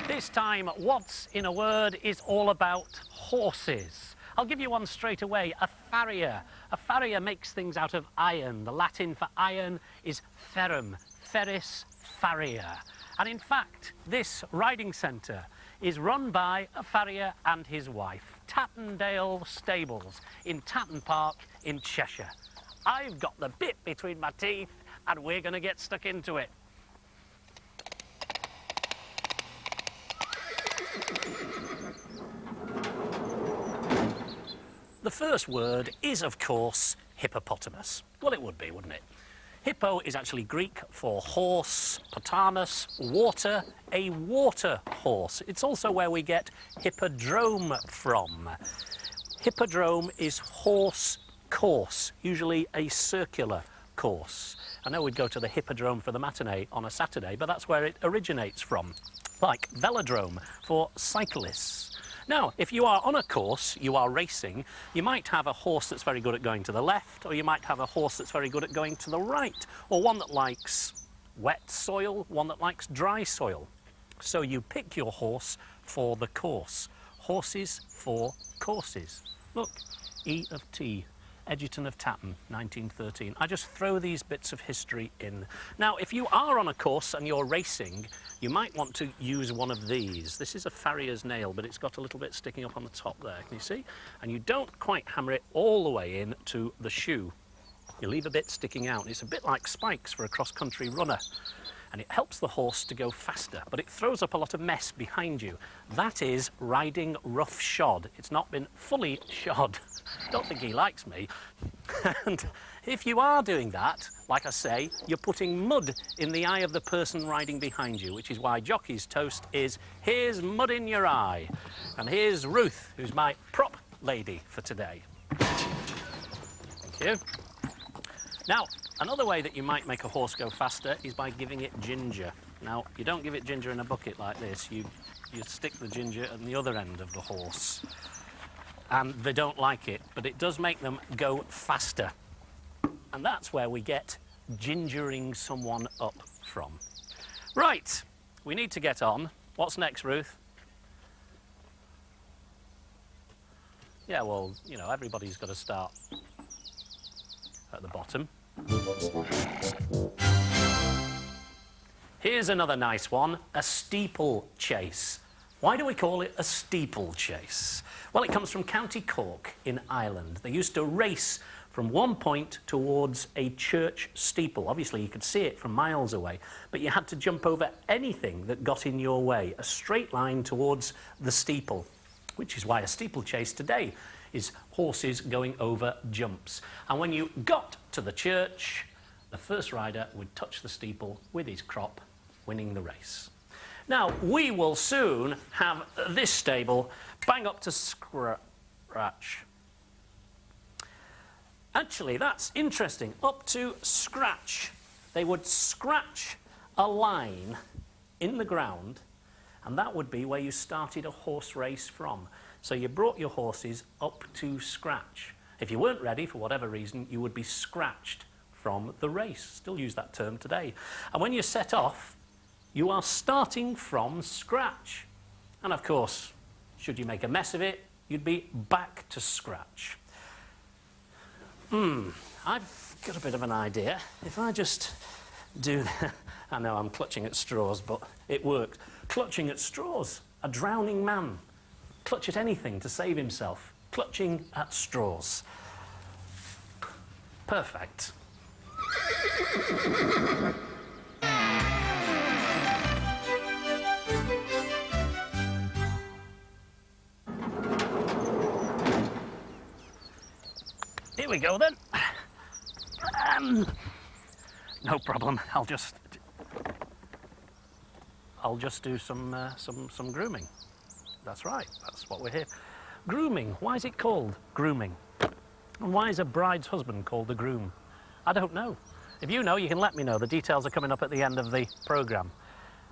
This time, What's in a Word is all about horses. I'll give you one straight away, a farrier. A farrier makes things out of iron. The Latin for iron is ferrum, ferris, farrier. And in fact, this riding centre is run by a farrier and his wife, Tattendale Stables in Tatton Park in Cheshire. I've got the bit between my teeth and we're going to get stuck into it. The first word is, of course, hippopotamus. Well, it would be, wouldn't it? Hippo is actually Greek for horse, potamus, water, a water horse. It's also where we get hippodrome from. Hippodrome is horse course, usually a circular course. I know we'd go to the hippodrome for the matinee on a Saturday, but that's where it originates from. Like velodrome for cyclists. Now, if you are on a course, you are racing, you might have a horse that's very good at going to the left, or you might have a horse that's very good at going to the right, or one that likes wet soil, one that likes dry soil. So you pick your horse for the course. Horses for courses. Look, E of T, Egerton of Tatton, 1913. I just throw these bits of history in. Now, if you are on a course and you're racing, you might want to use one of these. This is a farrier's nail, but it's got a little bit sticking up on the top there, can you see? And you don't quite hammer it all the way in to the shoe. You leave a bit sticking out. It's a bit like spikes for a cross-country runner. And it helps the horse to go faster, but it throws up a lot of mess behind you. That is riding roughshod. It's not been fully shod. Don't think he likes me. And if you are doing that, like I say, you're putting mud in the eye of the person riding behind you, which is why Jockey's toast is, here's mud in your eye. And here's Ruth, who's my prop lady for today. Thank you. Now, another way that you might make a horse go faster is by giving it ginger. Now, you don't give it ginger in a bucket like this. You stick the ginger at the other end of the horse. And they don't like it, but it does make them go faster. And that's where we get gingering someone up from. Right, we need to get on. What's next, Ruth? Yeah, well, you know, everybody's got to start at the bottom. Here's another nice one, a steeplechase. Why do we call it a steeplechase? Well, it comes from County Cork in Ireland. They used to race from one point towards a church steeple. Obviously, you could see it from miles away, but you had to jump over anything that got in your way, a straight line towards the steeple, which is why a steeplechase today is horses going over jumps. And when you got to the church, the first rider would touch the steeple with his crop, winning the race. Now, we will soon have this stable bang up to scratch. Actually, that's interesting. Up to scratch. They would scratch a line in the ground, and that would be where you started a horse race from. So you brought your horses up to scratch. If you weren't ready, for whatever reason, you would be scratched from the race. Still use that term today. And when you set off, you are starting from scratch. And of course, should you make a mess of it, you'd be back to scratch. I've got a bit of an idea. If I just do that, I know I'm clutching at straws, but it worked. Clutching at straws, a drowning man. Clutch at anything to save himself. Clutching at straws. Perfect. Here we go then. No problem. I'll just do some grooming. That's right. That's what we're here. Grooming. Why is it called grooming? And why is a bride's husband called a groom? I don't know. If you know, you can let me know. The details are coming up at the end of the programme.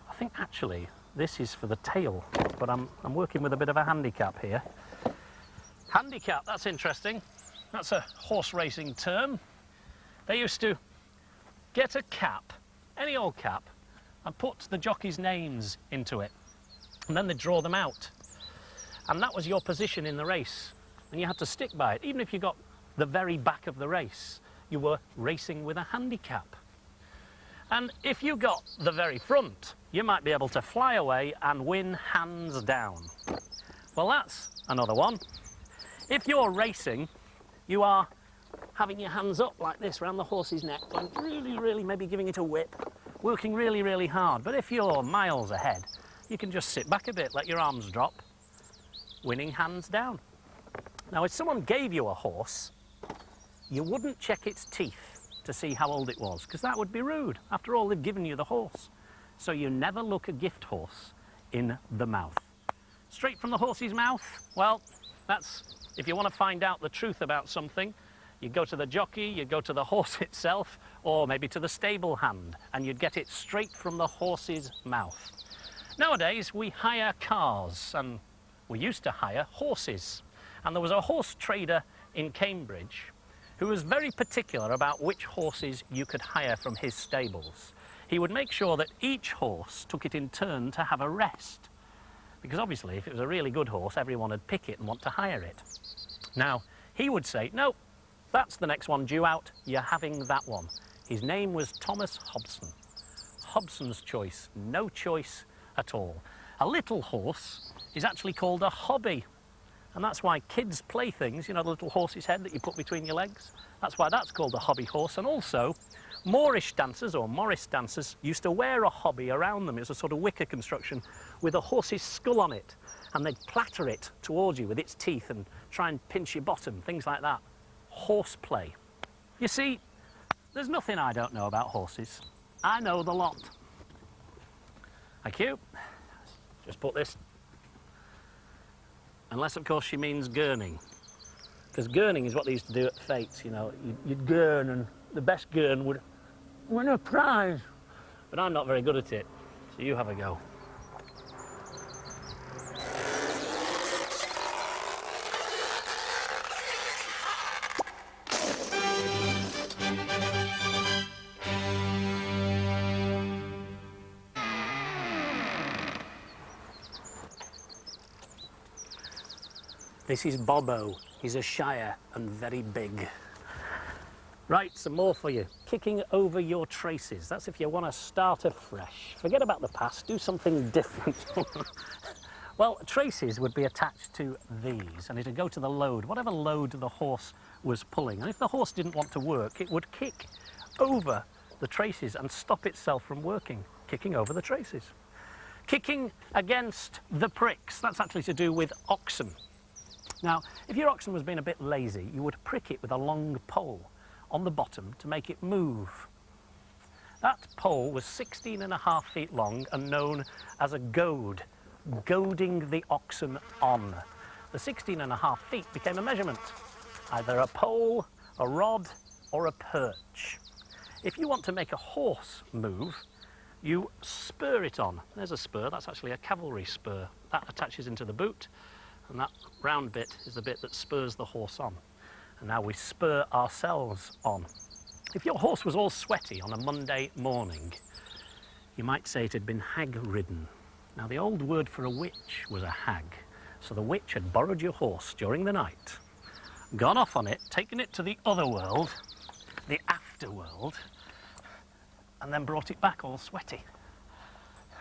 I think actually this is for the tail, but I'm working with a bit of a handicap here. Handicap. That's interesting. That's a horse racing term. They used to get a cap, any old cap, and put the jockeys' names into it. And then they'd draw them out. And that was your position in the race. And you had to stick by it. Even if you got the very back of the race, you were racing with a handicap. And if you got the very front, you might be able to fly away and win hands down. Well, that's another one. If you're racing, you are having your hands up like this around the horse's neck, and really, maybe giving it a whip, working really hard. But if you're miles ahead, you can just sit back a bit, let your arms drop, winning hands down. Now, if someone gave you a horse, you wouldn't check its teeth to see how old it was, because that would be rude. After all, they've given you the horse. So you never look a gift horse in the mouth. Straight from the horse's mouth, well, that's, if you want to find out the truth about something, you go to the jockey, you go to the horse itself, or maybe to the stable hand, and you'd get it straight from the horse's mouth. Nowadays, we hire cars, and we used to hire horses. And there was a horse trader in Cambridge who was very particular about which horses you could hire from his stables. He would make sure that each horse took it in turn to have a rest. Because obviously, if it was a really good horse, everyone would pick it and want to hire it. Now, he would say, no, that's the next one due out, you're having that one. His name was Thomas Hobson. Hobson's choice, no choice at all. A little horse is actually called a hobby. And that's why kids' playthings, you know, the little horse's head that you put between your legs, that's why that's called a hobby horse. And also, Moorish dancers, or Morris dancers, used to wear a hobby around them. It was a sort of wicker construction with a horse's skull on it. And they'd platter it towards you with its teeth and try and pinch your bottom, things like that. Horseplay. You see, there's nothing I don't know about horses. I know the lot. Thank you. Just put this. Unless, of course, she means gurning. Because gurning is what they used to do at fetes, you know. You'd gurn, and the best gurn would win a prize. But I'm not very good at it, so you have a go. This is Bobo. He's a Shire and very big. Right, some more for you. Kicking over your traces. That's if you want to start afresh. Forget about the past, do something different. Well, traces would be attached to these, and it'd go to the load, whatever load the horse was pulling. And if the horse didn't want to work, it would kick over the traces and stop itself from working, kicking over the traces. Kicking against the pricks. That's actually to do with oxen. Now, if your oxen was being a bit lazy, you would prick it with a long pole on the bottom to make it move. That pole was 16.5 feet long and known as a goad, goading the oxen on. The 16.5 feet became a measurement, either a pole, a rod, or a perch. If you want to make a horse move, you spur it on. There's a spur, that's actually a cavalry spur. That attaches into the boot. And that round bit is the bit that spurs the horse on. And now we spur ourselves on. If your horse was all sweaty on a Monday morning, you might say it had been hag-ridden. Now, the old word for a witch was a hag. So the witch had borrowed your horse during the night, gone off on it, taken it to the other world, the afterworld, and then brought it back all sweaty.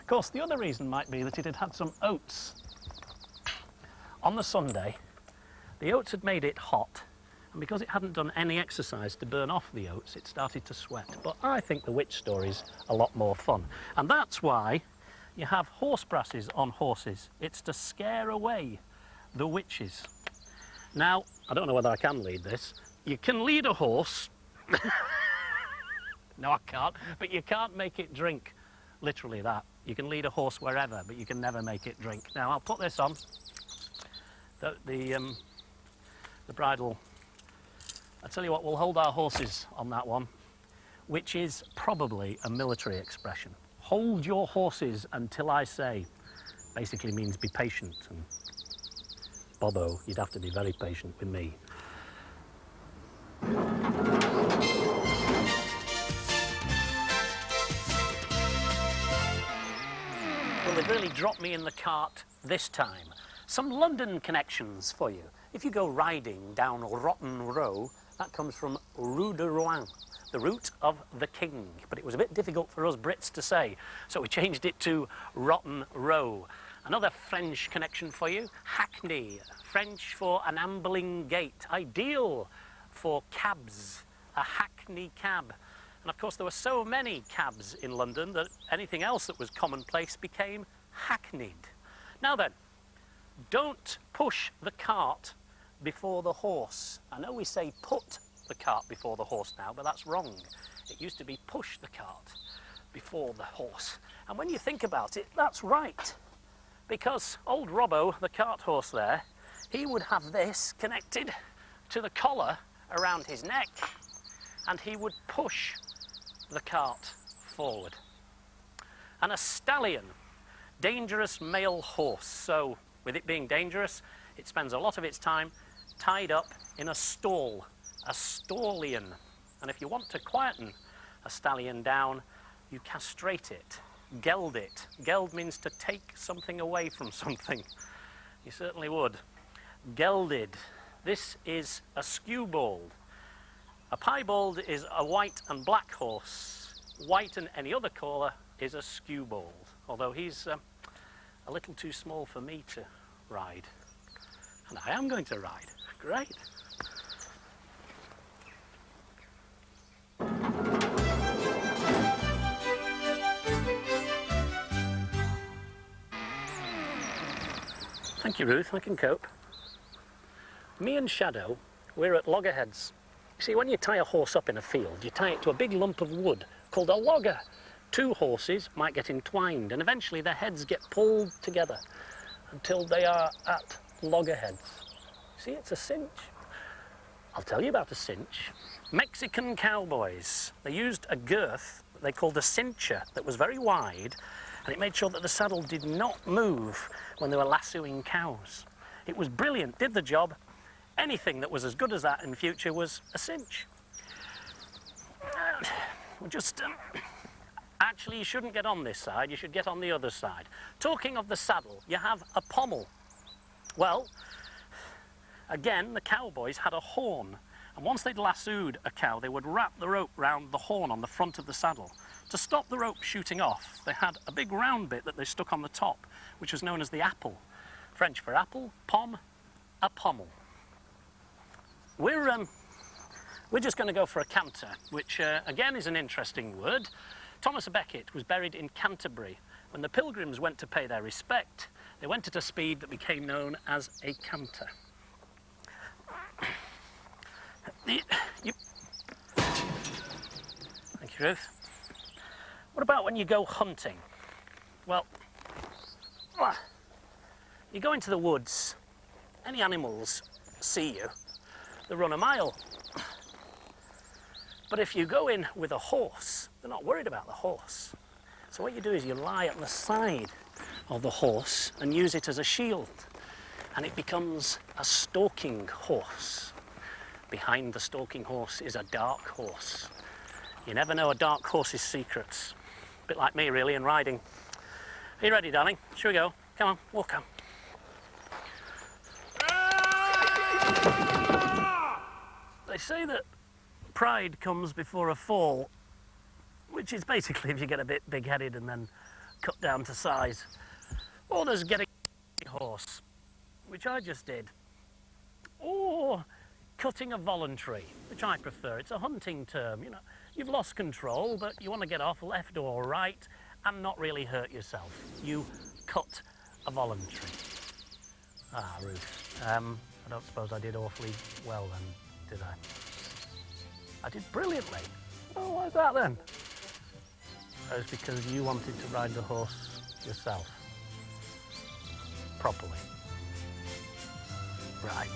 Of course, the other reason might be that it had had some oats. On the Sunday, the oats had made it hot, and because it hadn't done any exercise to burn off the oats, it started to sweat. But I think the witch story's a lot more fun. And that's why you have horse brasses on horses. It's to scare away the witches. Now, I don't know whether I can lead this. You can lead a horse. No, I can't. But you can't make it drink. Literally that. You can lead a horse wherever, but you can never make it drink. Now, I'll put this on. The bridle, I tell you what, we'll hold our horses on that one, which is probably a military expression. Hold your horses until I say. Basically means be patient. And Bobo, you'd have to be very patient with me. you've really dropped me in the cart this time. Some London connections for you. If you go riding down Rotten Row, that comes from Rue de Rouen, the route of the king. But it was a bit difficult for us Brits to say, so we changed it to Rotten Row. Another French connection for you, Hackney, French for an ambling gate, ideal for cabs, a Hackney cab. And of course there were so many cabs in London that anything else that was commonplace became hackneyed. Now then, don't push the cart before the horse. I know we say put the cart before the horse now, but that's wrong. It used to be push the cart before the horse. And when you think about it, that's right. Because old Robbo, the cart horse there, he would have this connected to the collar around his neck, and he would push the cart forward. And a stallion, dangerous male horse. So with it being dangerous, it spends a lot of its time tied up in a stall, a stallion. And if you want to quieten a stallion down, you castrate it, geld it. Geld means to take something away from something. You certainly would. Gelded. This is a skewbald. A piebald is a white and black horse. White and any other colour is a skewbald, although he's a little too small for me to ride. And I am going to ride. Great. Thank you, Ruth. I can cope. Me and Shadow, we're at loggerheads. You see, when you tie a horse up in a field, you tie it to a big lump of wood called a logger. Two horses might get entwined, and eventually their heads get pulled together until they are at loggerheads. See, it's a cinch. I'll tell you about a cinch. Mexican cowboys, they used a girth that they called a cincher that was very wide, and it made sure that the saddle did not move when they were lassoing cows. It was brilliant, did the job. Anything that was as good as that in future was a cinch. Actually, you shouldn't get on this side, you should get on the other side. Talking of the saddle, you have a pommel. Well, again, the cowboys had a horn, and once they'd lassoed a cow, they would wrap the rope round the horn on the front of the saddle. To stop the rope shooting off, they had a big round bit that they stuck on the top, which was known as the apple. French for apple, pomme, a pommel. We're just going to go for a canter, which again is an interesting word. Thomas à Becket was buried in Canterbury. When the pilgrims went to pay their respect, they went at a speed that became known as a canter. Thank you, Ruth. What about when you go hunting? Well, you go into the woods, any animals see you, they run a mile. But if you go in with a horse, they're not worried about the horse. So what you do is you lie at the side of the horse and use it as a shield, and it becomes a stalking horse. Behind the stalking horse is a dark horse. You never know a dark horse's secrets. A bit like me, really, in riding. Are you ready, darling? Shall we go? Come on, walk on. They say that pride comes before a fall, which is basically if you get a bit big-headed and then cut down to size. Or there's getting a horse, which I just did. Or cutting a voluntary, which I prefer. It's a hunting term, you know. You've lost control, but you want to get off left or right and not really hurt yourself. You cut a voluntary. Ah, Ruth. I don't suppose I did awfully well then, did I? I did brilliantly. Oh, why is that then? That was because you wanted to ride the horse yourself. Properly. Right.